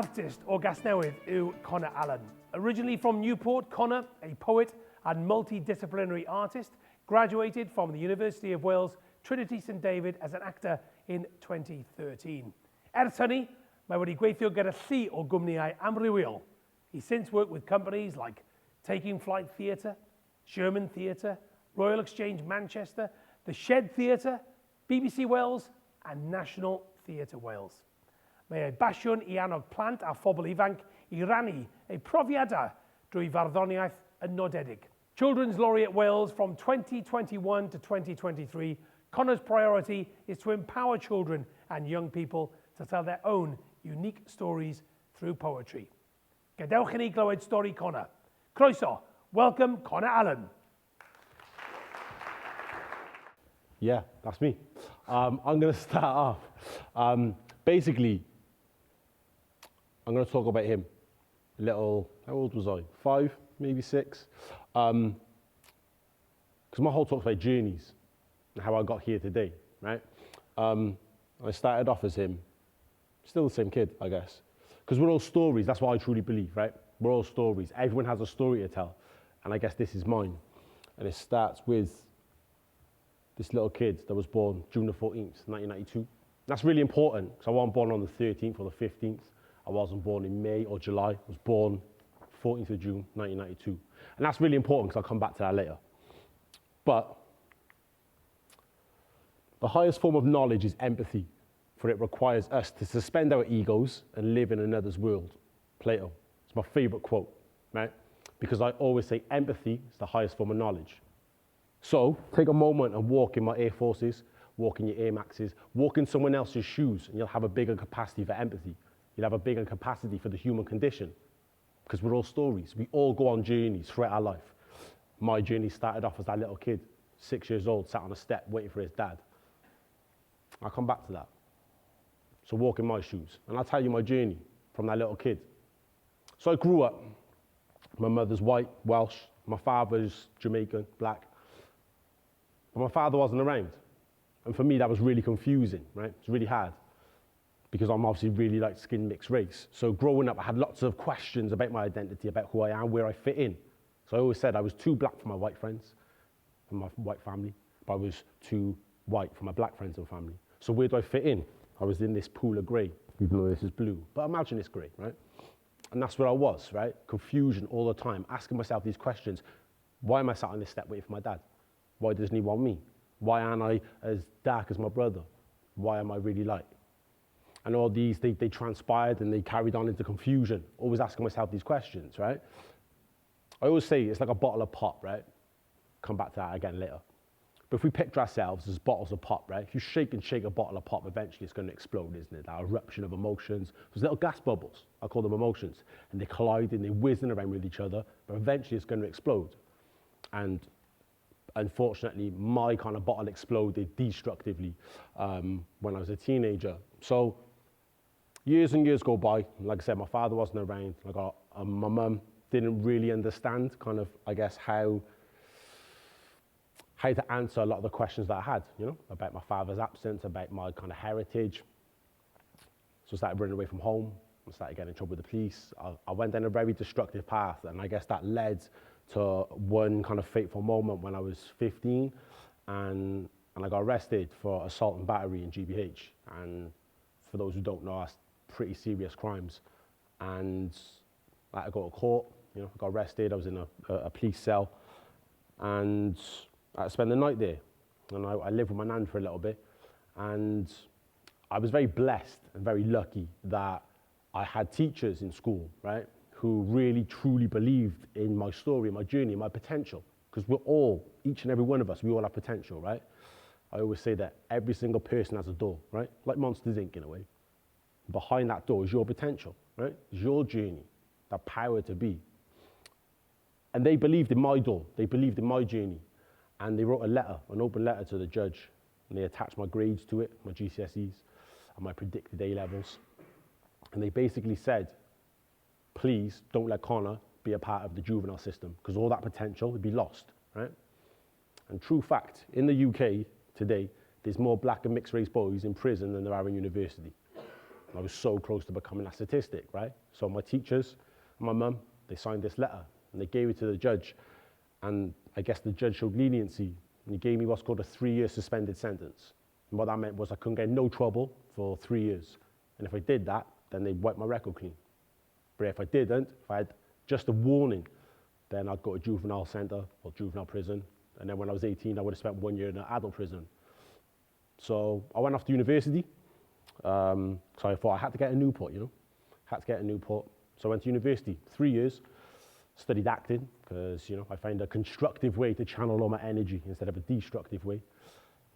artist o Gasnewydd yw Connor Allen. Originally from Newport, Connor, a poet and multidisciplinary artist, graduated from the University of Wales, Trinity St David as an actor in 2013. Ers hynny, mae wedi gweithio gyda llu o gwmnïau amrywiol. He's since worked with companies like Taking Flight Theatre, Sherman Theatre, Royal Exchange Manchester, the Shed Theatre, BBC Wales and National Theatre Wales. Mae ei basiwn I annog plant a phobl ifanc I rannu eu profiadau drwy farddoniaeth yn nodedig. Children's Laureate Wales from 2021 to 2023, Connor's priority is to empower children and young people to tell their own unique stories through poetry. Gadewch I ni glywed stori Connor. Croeso, welcome Connor Allen. Yeah, that's me. I'm going to start off. Basically, I'm going to talk about him. How old was I? 5, maybe 6. Because my whole talk's about journeys and how I got here today, right? I started off as him, still the same kid, I guess. Because we're all stories, that's what I truly believe, right? We're all stories. Everyone has a story to tell. And I guess this is mine. And it starts with this little kid that was born June the 14th, 1992. That's really important, because I wasn't born on the 13th or the 15th. I wasn't born in May or July. I was born 14th of June, 1992. And that's really important, because I'll come back to that later. But the highest form of knowledge is empathy, for it requires us to suspend our egos and live in another's world. Plato. It's my favorite quote, right? Because I always say empathy is the highest form of knowledge. So take a moment and walk in my Air Forces, walk in your Air Maxes, walk in someone else's shoes, and you'll have a bigger capacity for empathy. You'll have a bigger capacity for the human condition, because we're all stories. We all go on journeys throughout our life. My journey started off as that little kid, 6 years old, sat on a step waiting for his dad. I'll come back to that. So walk in my shoes, and I'll tell you my journey from that little kid. So I grew up. My mother's white, Welsh. My father's Jamaican, black. But my father wasn't around. And for me, that was really confusing, right? It's really hard, because I'm obviously really like skin mixed race. So growing up, I had lots of questions about my identity, about who I am, where I fit in. So I always said I was too black for my white friends, for my white family, but I was too white for my black friends and family. So where do I fit in? I was in this pool of grey, even though this is blue. But imagine it's grey, right? And that's where I was, right? Confusion all the time, asking myself these questions. Why am I sat on this step waiting for my dad? Why doesn't he want me? Why aren't I as dark as my brother? Why am I really light? And all these, they transpired and they carried on into confusion, always asking myself these questions, right? I always say it's like a bottle of pop, right? Come back to that again later. But if we picture ourselves as bottles of pop, right? If you shake and shake a bottle of pop, eventually it's going to explode, isn't it? That eruption of emotions. Those little gas bubbles, I call them emotions. And they collide and they're whizzing around with each other, but eventually it's going to explode. And unfortunately, my kind of bottle exploded destructively when I was a teenager. So years and years go by. Like I said, my father wasn't around. My mum didn't really understand kind of, I guess, how to answer a lot of the questions that I had, you know, about my father's absence, about my kind of heritage. So I started running away from home. I started getting in trouble with the police. I went down a very destructive path, and I guess that led to one kind of fateful moment when I was 15, and I got arrested for assault and battery in GBH. And for those who don't know, that's pretty serious crimes. And I had to go to court, you know, I got arrested. I was in a police cell, and I spent the night there. And I lived with my nan for a little bit. And I was very blessed and very lucky that I had teachers in school, right, who really truly believed in my story, my journey, my potential. Because we're all, each and every one of us, we all have potential, right? I always say that every single person has a door, right? Like Monsters Inc. in a way. Behind that door is your potential, right? It's your journey, that power to be. And they believed in my door. They believed in my journey. And they wrote a letter, an open letter to the judge. And they attached my grades to it, my GCSEs, and my predicted A levels. And they basically said, please don't let Connor be a part of the juvenile system, because all that potential would be lost, right? And true fact, in the UK today, there's more black and mixed race boys in prison than there are in university. I was so close to becoming a statistic, right? So my teachers and my mum, they signed this letter and they gave it to the judge. And I guess the judge showed leniency and he gave me what's called a 3-year suspended sentence. And what that meant was I couldn't get no trouble for 3 years. And if I did that, then they'd wipe my record clean. But if I didn't, if I had just a warning, then I'd go to juvenile centre or juvenile prison. And then when I was 18, I would have spent 1 year in an adult prison. So I went off to university. So I thought I had to get a Newport, had to get a Newport. So I went to university, 3 years, studied acting, because, I find a constructive way to channel all my energy instead of a destructive way.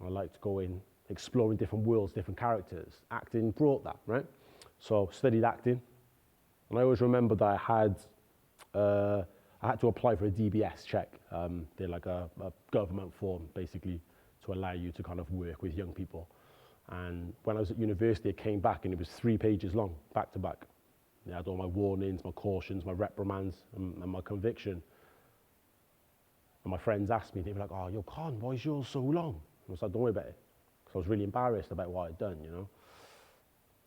I like to go in, exploring different worlds, different characters. Acting brought that, right? So studied acting. And I always remember that I had to apply for a DBS check. They're like a government form, basically, to allow you to kind of work with young people. And when I was at university, it came back and it was 3 pages long, back to back. It had all my warnings, my cautions, my reprimands, and my conviction. And my friends asked me, they were like, "Oh, yo, Con, why is yours so long?" I was like, "Don't worry about it." Because I was really embarrassed about what I'd done,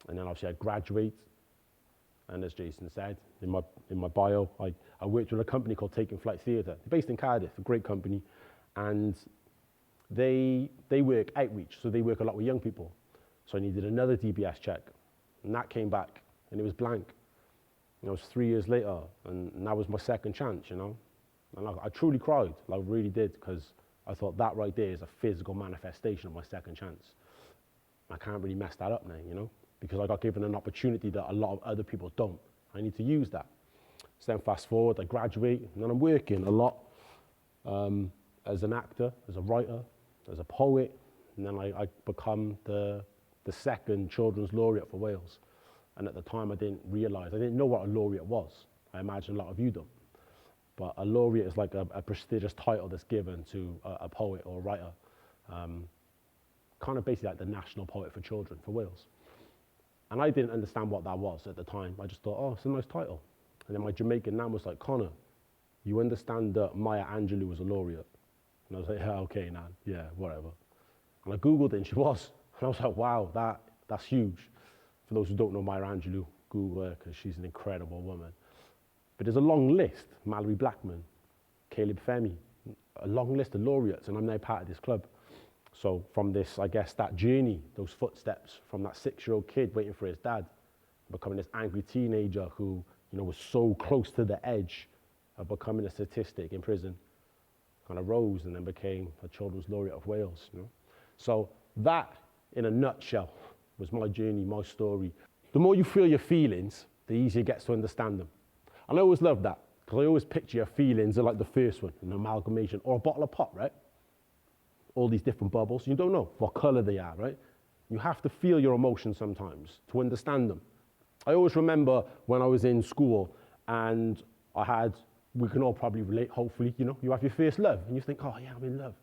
And then obviously I'd graduate. And as Jason said, in my bio, I worked with a company called Taking Flight Theatre. They're based in Cardiff, a great company. And they work outreach, so they work a lot with young people. So I needed another DBS check. And that came back, and it was blank. And it was 3 years later, and that was my second chance, And I truly cried, I really did, because I thought that right there is a physical manifestation of my second chance. I can't really mess that up now, because I got given an opportunity that a lot of other people don't. I need to use that. So then fast forward, I graduate, and then I'm working a lot as an actor, as a writer, as a poet, and then I become the second children's laureate for Wales. And at the time I didn't know what a laureate was. I imagine a lot of you don't. But a laureate is like a prestigious title that's given to a poet or a writer. Kind of basically like the national poet for children for Wales. And I didn't understand what that was at the time. I just thought, oh, it's a nice title. And then my Jamaican nan was like, "Connor, you understand that Maya Angelou was a laureate?" And I was like, "Yeah, okay, nan, yeah, whatever." And I Googled it and she was. And I was like, wow, that's huge. For those who don't know Maya Angelou, Google her because she's an incredible woman. But there's a long list: Mallory Blackman, Caleb Femi, a long list of laureates, and I'm now part of this club. So from this, I guess, that journey, those footsteps from that 6-year-old kid waiting for his dad, becoming this angry teenager who, was so close to the edge of becoming a statistic in prison, kind of rose and then became a children's laureate of Wales, So that, in a nutshell, was my journey, my story. The more you feel your feelings, the easier it gets to understand them. And I always love that, because I always picture your feelings are like the first one, an amalgamation, or a bottle of pop, right? All these different bubbles, you don't know what color they are, right? You have to feel your emotions sometimes to understand them. I always remember when I was in school and we can all probably relate, hopefully, you have your first love and you think, oh yeah, I'm in love.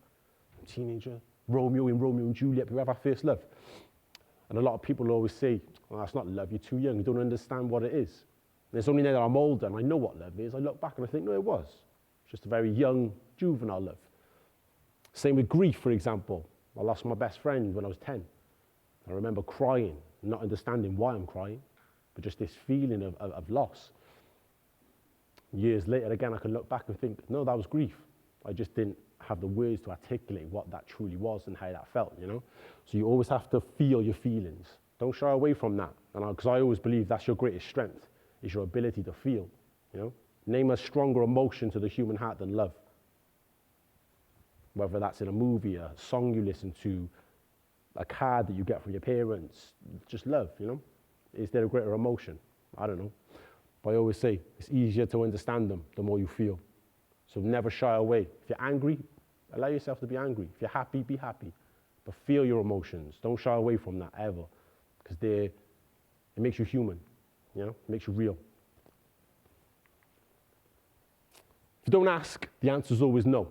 I'm a teenager, Romeo and Juliet, we have our first love. And a lot of people always say, well, that's not love, you're too young, you don't understand what it is. And it's only now that I'm older and I know what love is, I look back and I think, no, it was just a very young, juvenile love. Same with grief, for example. I lost my best friend when I was 10. I remember crying, not understanding why I'm crying, but just this feeling of loss. Years later, again, I can look back and think, no, that was grief. I just didn't have the words to articulate what that truly was and how that felt, So you always have to feel your feelings. Don't shy away from that. Because I always believe that's your greatest strength, is your ability to feel, Name a stronger emotion to the human heart than love. Whether that's in a movie, a song you listen to, a card that you get from your parents, just love, Is there a greater emotion? I don't know. But I always say, it's easier to understand them the more you feel. So never shy away. If you're angry, allow yourself to be angry. If you're happy, be happy. But feel your emotions. Don't shy away from that ever. Because it makes you human, It makes you real. If you don't ask, the answer is always no.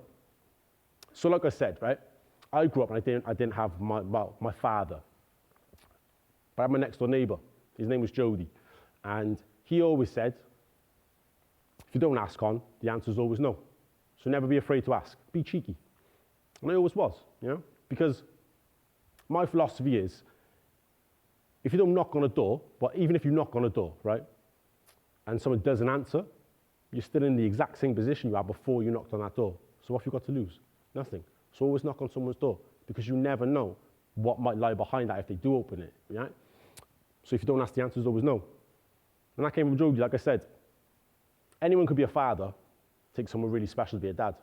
So like I said, right, I grew up and I didn't have my father. But I had my next door neighbor. His name was Jody. And he always said, if you don't ask on, the answer is always no. So never be afraid to ask. Be cheeky. And I always was, Because my philosophy is, if you don't knock on a door, but even if you knock on a door, right, and someone doesn't answer, you're still in the exact same position you had before you knocked on that door. So what have you got to lose? Nothing. So always knock on someone's door, because you never know what might lie behind that if they do open it, right? So if you don't ask, the answer is always no. And that came from Jody, like I said. Anyone could be a father. It takes someone really special to be a dad.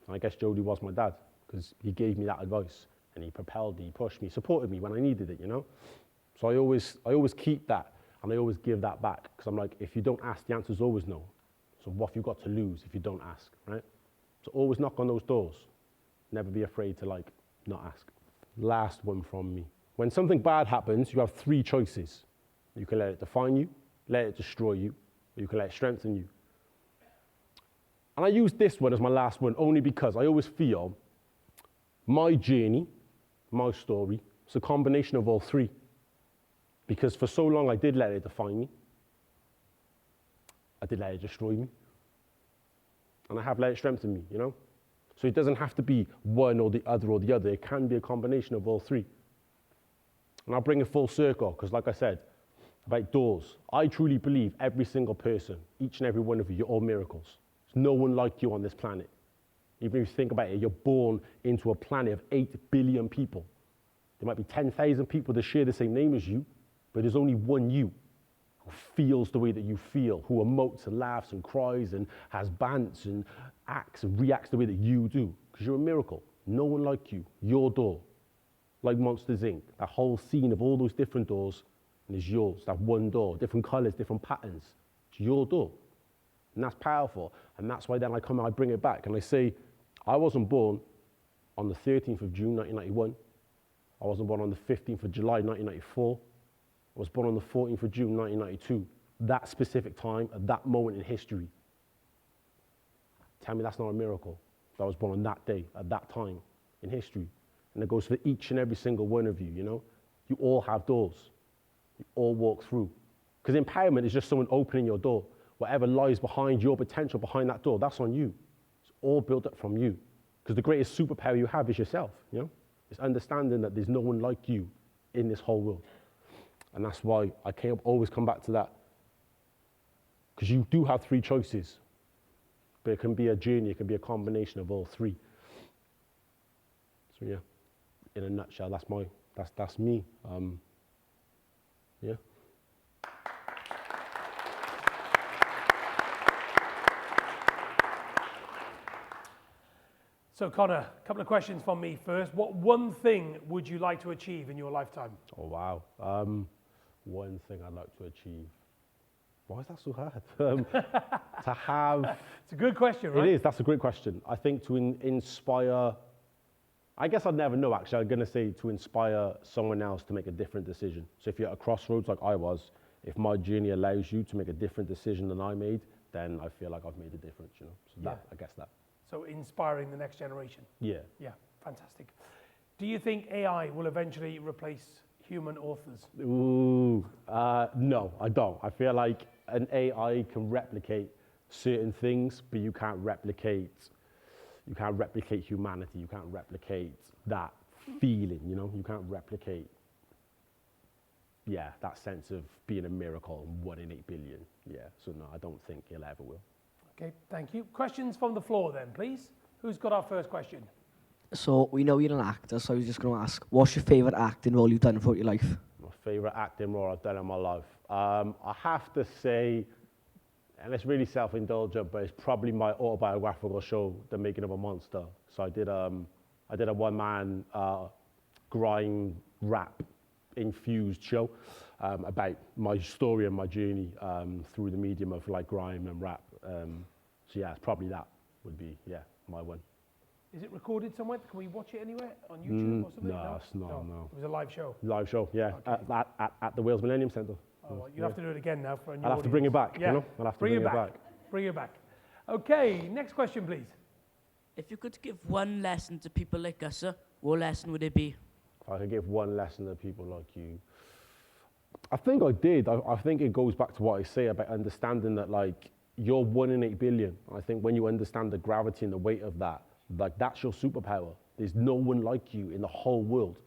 And I guess Jody was my dad, because he gave me that advice, and he propelled me, he pushed me, supported me when I needed it, you know? So I always keep that, and I always give that back, because I'm like, if you don't ask, the answer is always no. So what have you got to lose if you don't ask, right? So always knock on those doors. Never be afraid to like not ask. Last one from me. When something bad happens, you have three choices. You can let it define you, let it destroy you, or you can let it strengthen you. And I use this one as my last one only because I always feel my journey, my story, it's a combination of all three. Because for so long I did let it define me. I did let it destroy me. And I have let it strengthen me, you know? So it doesn't have to be one or the other or the other. It can be a combination of all three. And I'll bring it full circle, because like I said, about doors, I truly believe every single person, each and every one of you, you're all miracles. There's no one like you on this planet. Even if you think about it, you're born into a planet of 8 billion people. There might be 10,000 people that share the same name as you, but there's only one you who feels the way that you feel, who emotes and laughs and cries and has bants and acts and reacts the way that you do, because you're a miracle. No one like you. Your door, like Monsters Inc., that whole scene of all those different doors, and it's yours, that one door, different colors, different patterns. It's your door. And that's powerful. And that's why then I come and I bring it back and I say, I wasn't born on the 13th of June, 1991. I wasn't born on the 15th of July, 1994. I was born on the 14th of June, 1992. That specific time, at that moment in history. Tell me that's not a miracle. That I was born on that day, at that time in history. And it goes for each and every single one of you, you know? You all have doors. You all walk through. Because empowerment is just someone opening your door. Whatever lies behind your potential behind that door, that's on you. It's all built up from you. Because the greatest superpower you have is yourself, you know? It's understanding that there's no one like you in this whole world. And that's why I always come back to that. Because you do have three choices. But it can be a journey, it can be a combination of all three. So yeah, in a nutshell, that's me. Yeah. So Connor, a couple of questions from me first. What one thing would you like to achieve in your lifetime? Oh wow. One thing I'd like to achieve. Why is that so hard? To have... It's a good question, right? It is, that's a great question. I think to inspire, I guess I'd never know actually, I'm gonna say to inspire someone else to make a different decision. So if you're at a crossroads like I was, if my journey allows you to make a different decision than I made, then I feel like I've made a difference, you know? So that, I guess that. So inspiring the next generation. Yeah. Yeah, fantastic. Do you think AI will eventually replace human authors? Ooh, no, I don't. I feel like an AI can replicate certain things, but you can't replicate humanity. You can't replicate that feeling, you know? You can't replicate, that sense of being a miracle, 1 in 8 billion. Yeah, so no, I don't think it ever will. Okay, thank you. Questions from the floor then, please. Who's got our first question? So we know you're an actor, so I was just going to ask, what's your favourite acting role you've done throughout your life? My favourite acting role I've done in my life. I have to say, and it's really self-indulgent, but it's probably my autobiographical show, The Making of a Monster. So I did a one-man grime rap infused show about my story and my journey through the medium of like grime and rap. So yeah, it's probably that would be my one. Is it recorded somewhere? Can we watch it anywhere on YouTube or something? No, it's not, no. It was a live show. Live show, yeah, Okay. at the Wales Millennium Centre. Oh, well, you'll have to do it again now for a new I'll have to bring it back, yeah. you know? I'll have to bring it back. Bring it back. Okay, next question, please. If you could give one lesson to people like us, what lesson would it be? If I could give one lesson to people like you, I think I did. I think it goes back to what I say about understanding that like you're 1 in 8 billion. I think when you understand the gravity and the weight of that, like that's your superpower. There's no one like you in the whole world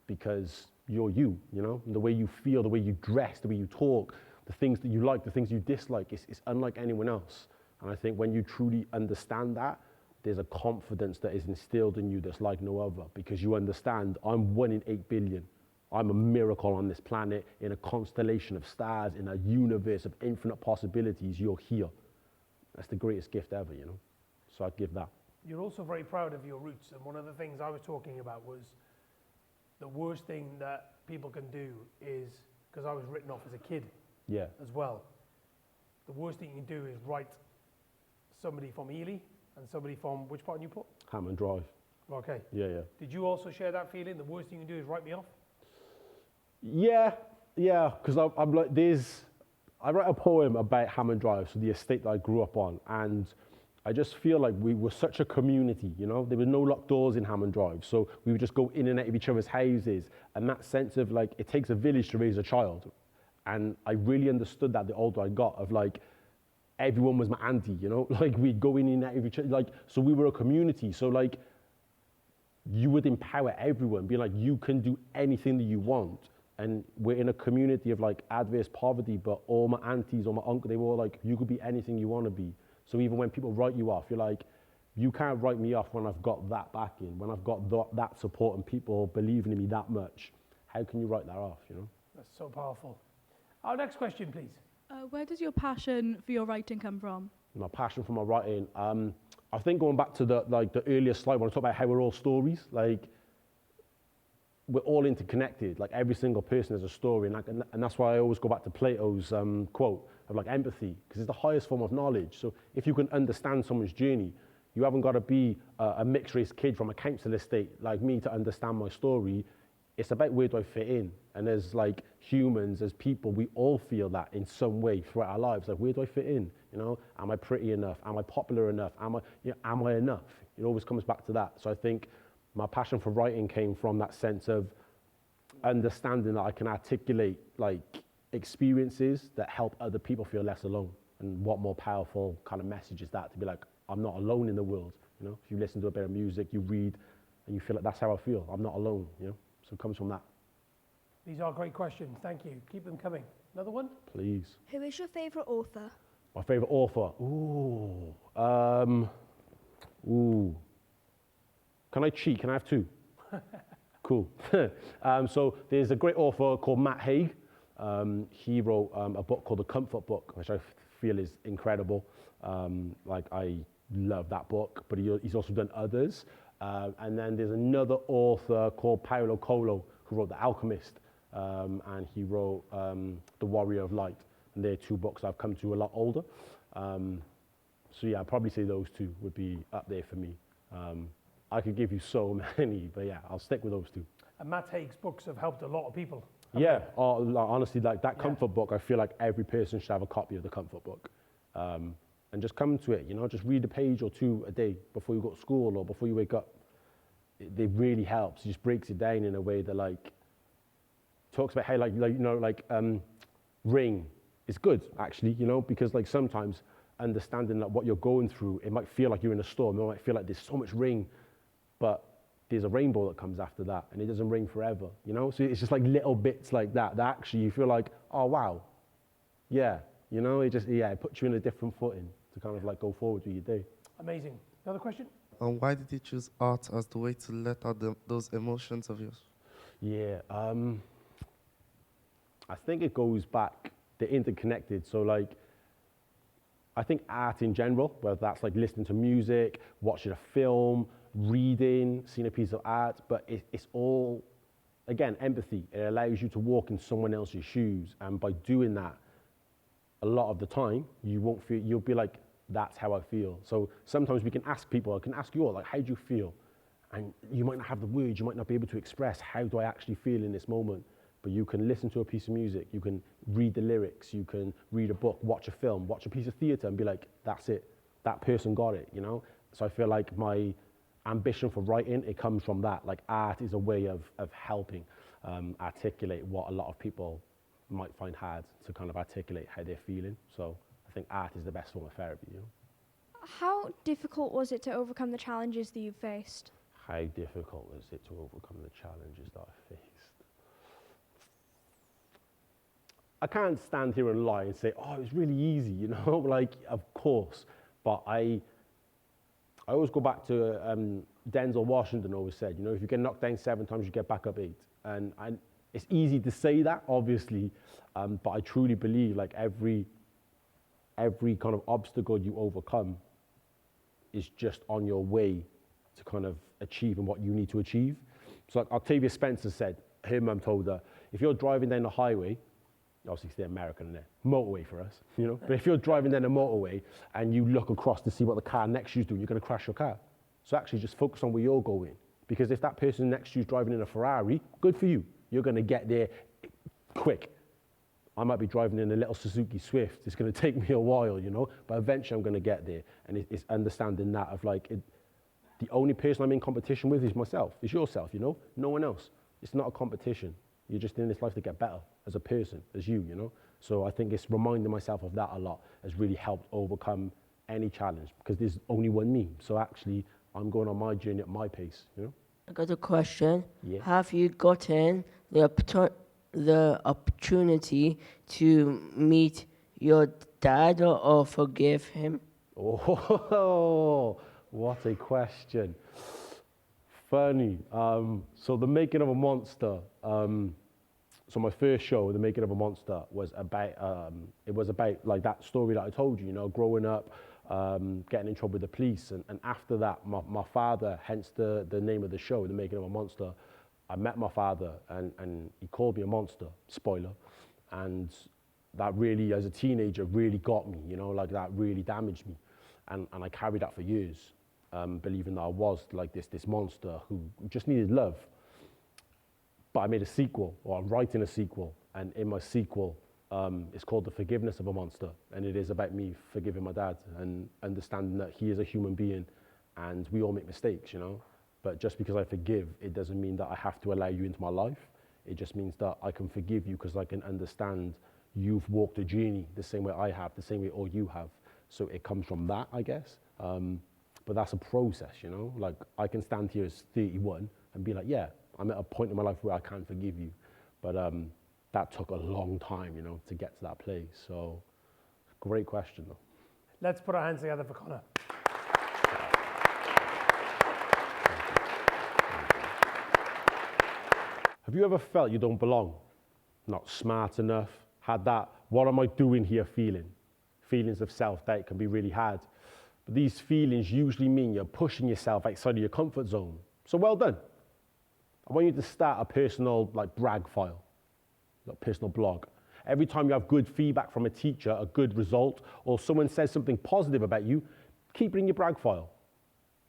because you're you, you know? And the way you feel, the way you dress, the way you talk, the things that you like, the things you dislike, it's unlike anyone else. And I think when you truly understand that, there's a confidence that is instilled in you that's like no other, because you understand I'm 1 in 8 billion. I'm a miracle on this planet, in a constellation of stars, in a universe of infinite possibilities. You're here. That's the greatest gift ever, you know? So I'd give that. You're also very proud of your roots, and one of the things I was talking about was the worst thing that people can do is, because I was written off as a kid Yeah. as well, the worst thing you can do is write somebody from Ely and somebody from which part of Newport? Hammond Drive. Okay. Yeah, yeah. Did you also share that feeling? The worst thing you can do is write me off? Yeah, because I'm like, I write a poem about Hammond Drive, so the estate that I grew up on, and I just feel like we were such a community, you know? There were no locked doors in Hammond Drive, so we would just go in and out of each other's houses, and that sense of like, it takes a village to raise a child. And I really understood that the older I got, of like, everyone was my auntie, you know? Like, we'd go in and out of each other, like, so we were a community, so like, you would empower everyone, be like, you can do anything that you want. And we're in a community of like adverse poverty, but all my aunties or my uncle, they were all like, you could be anything you want to be. So even when people write you off, you're like, you can't write me off when I've got that backing, when I've got that support and people believing in me that much. How can you write that off, you know? That's so powerful. Our next question, please. Where does your passion for your writing come from? My passion for my writing, I think going back to the earlier slide when I talked about how we're all stories, like, we're all interconnected. Like, every single person has a story, and that's why I always go back to Plato's quote of like empathy, because it's the highest form of knowledge. So if you can understand someone's journey, you haven't got to be a mixed race kid from a council estate like me to understand my story. It's about where do I fit in, and as like humans, as people, we all feel that in some way throughout our lives. Like, where do I fit in? You know, am I pretty enough? Am I popular enough? Am I enough? It always comes back to that. So I think my passion for writing came from that sense of understanding that I can articulate like experiences that help other people feel less alone. And what more powerful kind of message is that, to be like, I'm not alone in the world. You know, if you listen to a bit of music, you read, and you feel like that's how I feel. I'm not alone, you know? So it comes from that. These are great questions. Thank you. Keep them coming. Another one? Please. Who is your favourite author? My favourite author? Can I cheat? Can I have two? Cool. So there's a great author called Matt Haig. He wrote a book called The Comfort Book, which I feel is incredible. Like, I love that book, but he's also done others. And then there's another author called Paulo Coelho who wrote The Alchemist, and he wrote The Warrior of Light. And they're two books I've come to a lot older. So yeah, I'd probably say those two would be up there for me. I could give you so many, but yeah, I'll stick with those two. And Matt Haig's books have helped a lot of people. Yeah, honestly, like that Comfort Book, I feel like every person should have a copy of the Comfort Book. And just come to it, you know, just read a page or two a day before you go to school or before you wake up. It really helps. It just breaks it down in a way that like talks about how rain is good, actually, you know, because like sometimes understanding like what you're going through, it might feel like you're in a storm. It might feel like there's so much rain, but there's a rainbow that comes after that, and it doesn't rain forever, you know? So it's just like little bits like that actually you feel like, oh, wow, yeah, you know, it puts you in a different footing to kind of like go forward with your day. Amazing. Another question? Why did you choose art as the way to let out those emotions of yours? Yeah, I think it goes back, they're interconnected. So like, I think art in general, whether that's like listening to music, watching a film, reading, seeing a piece of art, but it's all, again, empathy. It allows you to walk in someone else's shoes, and by doing that, a lot of the time, you'll be like, that's how I feel. So sometimes we can ask people, I can ask you all, like, how do you feel? And you might not have the words, you might not be able to express, how do I actually feel in this moment? But you can listen to a piece of music, you can read the lyrics, you can read a book, watch a film, watch a piece of theatre and be like, that's it, that person got it, you know? So I feel like my ambition for writing, it comes from that. Like, art is a way of helping articulate what a lot of people might find hard to kind of articulate how they're feeling. So I think art is the best form of therapy, you know? How difficult was it to overcome the challenges that you faced? How difficult was it to overcome the challenges that I faced? I can't stand here and lie and say, oh, it was really easy, you know, like, of course. But I always go back to Denzel Washington always said, you know, if you get knocked down 7 times, you get back up 8. And it's easy to say that, obviously, but I truly believe like every kind of obstacle you overcome is just on your way to kind of achieving what you need to achieve. So like Octavia Spencer said, her mum told her, if you're driving down the highway, obviously it's the American in there, motorway for us, you know, but if you're driving down a motorway and you look across to see what the car next to you is doing, you're going to crash your car. So actually just focus on where you're going, because if that person next to you is driving in a Ferrari, good for you. You're going to get there quick. I might be driving in a little Suzuki Swift. It's going to take me a while, you know, but eventually I'm going to get there. And it's understanding that of like, the only person I'm in competition with is myself, is yourself, you know, no one else. It's not a competition. You're just in this life to get better as a person, as you know. So I think it's reminding myself of that a lot has really helped overcome any challenge, because there's only one me. So actually, I'm going on my journey at my pace, you know. I got a question. Yeah. Have you gotten the opportunity to meet your dad or forgive him? Oh, what a question. Funny. So the making of a monster. So my first show, the making of a monster, was about. It was about like that story that I told you. You know, growing up, getting in trouble with the police, and after that, my father, hence the name of the show, the making of a monster. I met my father, and he called me a monster. Spoiler, and that really, as a teenager, really got me. You know, like that really damaged me, and I carried that for years. Believing that I was like this monster who just needed love. But I made a sequel, or I'm writing a sequel, and in my sequel, it's called The Forgiveness of a Monster, and it is about me forgiving my dad and understanding that he is a human being, and we all make mistakes, you know. But just because I forgive, it doesn't mean that I have to allow you into my life. It just means that I can forgive you because I can understand you've walked a journey the same way I have, the same way all you have. So it comes from that, I guess. But that's a process, you know? Like, I can stand here as 31 and be like, yeah, I'm at a point in my life where I can forgive you. But that took a long time, you know, to get to that place. So, great question, though. Let's put our hands together for Connor. Have you ever felt you don't belong? Not smart enough? Had that, what am I doing here feeling? Feelings of self-doubt can be really hard. But these feelings usually mean you're pushing yourself outside of your comfort zone. So well done. I want you to start a personal brag file, a personal blog. Every time you have good feedback from a teacher, a good result, or someone says something positive about you, keep it in your brag file.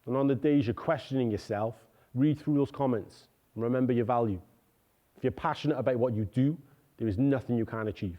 And on the days you're questioning yourself, read through those comments and remember your value. If you're passionate about what you do, there is nothing you can't achieve.